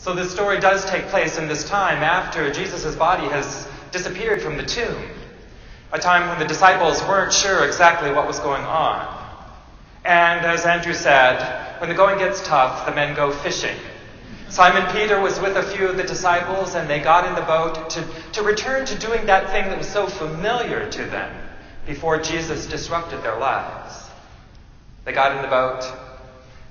So this story does take place in this time after Jesus' body has disappeared from the tomb, a time when the disciples weren't sure exactly what was going on. And as Andrew said, when the going gets tough, the men go fishing. Simon Peter was with a few of the disciples, and they got in the boat to return to doing that thing that was so familiar to them before Jesus disrupted their lives. They got in the boat,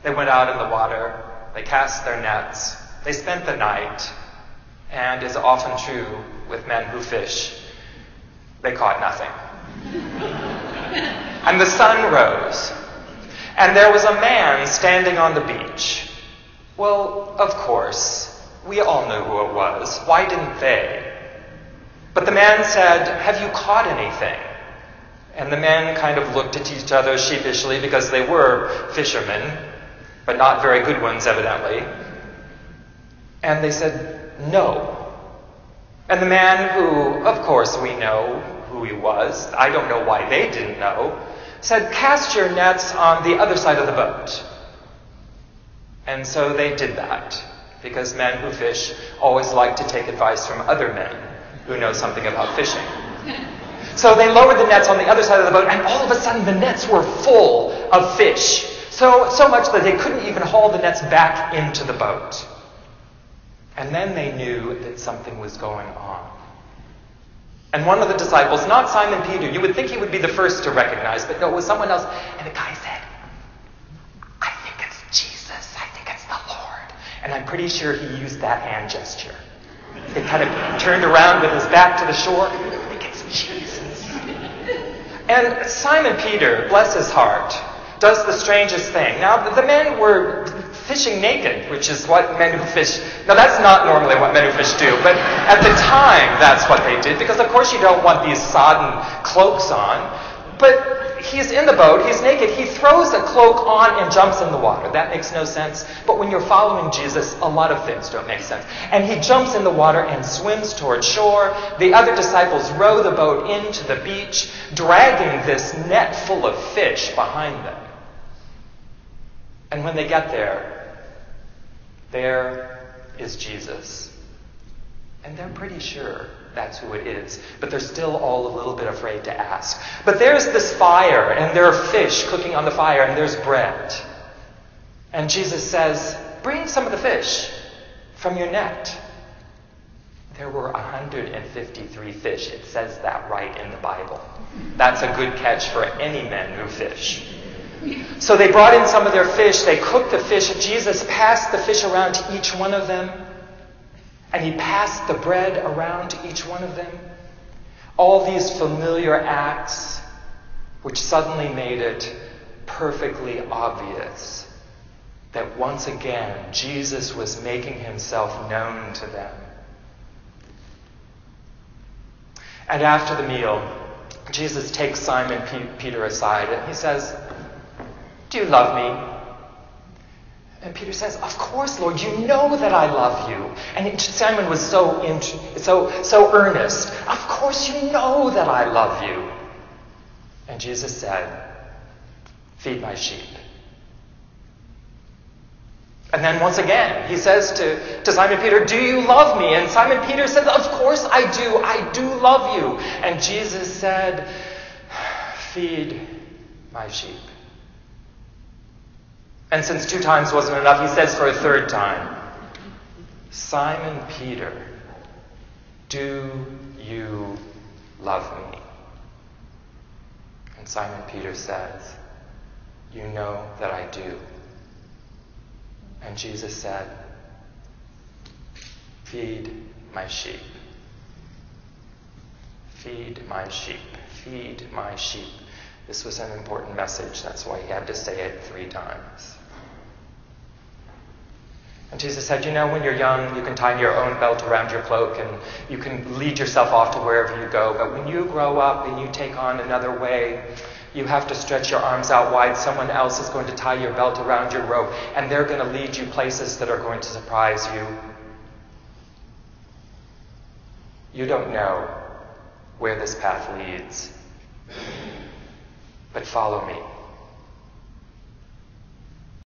they went out in the water, they cast their nets, they spent the night, and as often true with men who fish, they caught nothing. And the sun rose, and there was a man standing on the beach. Well, of course, we all knew who it was. Why didn't they? But the man said, "Have you caught anything?" And the men kind of looked at each other sheepishly because they were fishermen, but not very good ones, evidently. And they said, "No." And the man who, of course, we know who he was, I don't know why they didn't know, said, "Cast your nets on the other side of the boat." And so they did that, because men who fish always like to take advice from other men who know something about fishing. So they lowered the nets on the other side of the boat, and all of a sudden the nets were full of fish. So much that they couldn't even haul the nets back into the boat. And then they knew that something was going on. And one of the disciples, not Simon Peter, you would think he would be the first to recognize, but no, it was someone else. And the guy said, "I think it's Jesus. I think it's the Lord." And I'm pretty sure he used that hand gesture. He kind of turned around with his back to the shore. "I think it's Jesus." And Simon Peter, bless his heart, does the strangest thing. Now, the men were fishing naked, which is what men who fish... Now, that's not normally what men who fish do, but at the time, that's what they did, because, of course, you don't want these sodden cloaks on. But he's in the boat, he's naked, he throws a cloak on and jumps in the water. That makes no sense, but when you're following Jesus, a lot of things don't make sense. And he jumps in the water and swims toward shore. The other disciples row the boat into the beach, dragging this net full of fish behind them. And when they get there is Jesus. And they're pretty sure that's who it is. But they're still all a little bit afraid to ask. But there's this fire, and there are fish cooking on the fire, and there's bread. And Jesus says, "Bring some of the fish from your net." There were 153 fish. It says that right in the Bible. That's a good catch for any men who fish. So they brought in some of their fish. They cooked the fish. Jesus passed the fish around to each one of them. And he passed the bread around to each one of them. All these familiar acts, which suddenly made it perfectly obvious that once again Jesus was making himself known to them. And after the meal, Jesus takes Simon Peter aside and he says, "Do you love me?" And Peter says, "Of course, Lord, you know that I love you." And Simon was so earnest. "Of course you know that I love you." And Jesus said, "Feed my sheep." And then once again, he says to Simon Peter, "Do you love me?" And Simon Peter says, "Of course I do. I do love you." And Jesus said, "Feed my sheep." And since 2 times wasn't enough, he says for a 3rd time, "Simon Peter, do you love me?" And Simon Peter says, "You know that I do." And Jesus said, "Feed my sheep. Feed my sheep. Feed my sheep." This was an important message. That's why he had to say it 3 times. And Jesus said, "You know, when you're young, you can tie your own belt around your cloak and you can lead yourself off to wherever you go. But when you grow up and you take on another way, you have to stretch your arms out wide. Someone else is going to tie your belt around your rope, and they're going to lead you places that are going to surprise you. You don't know where this path leads, but follow me."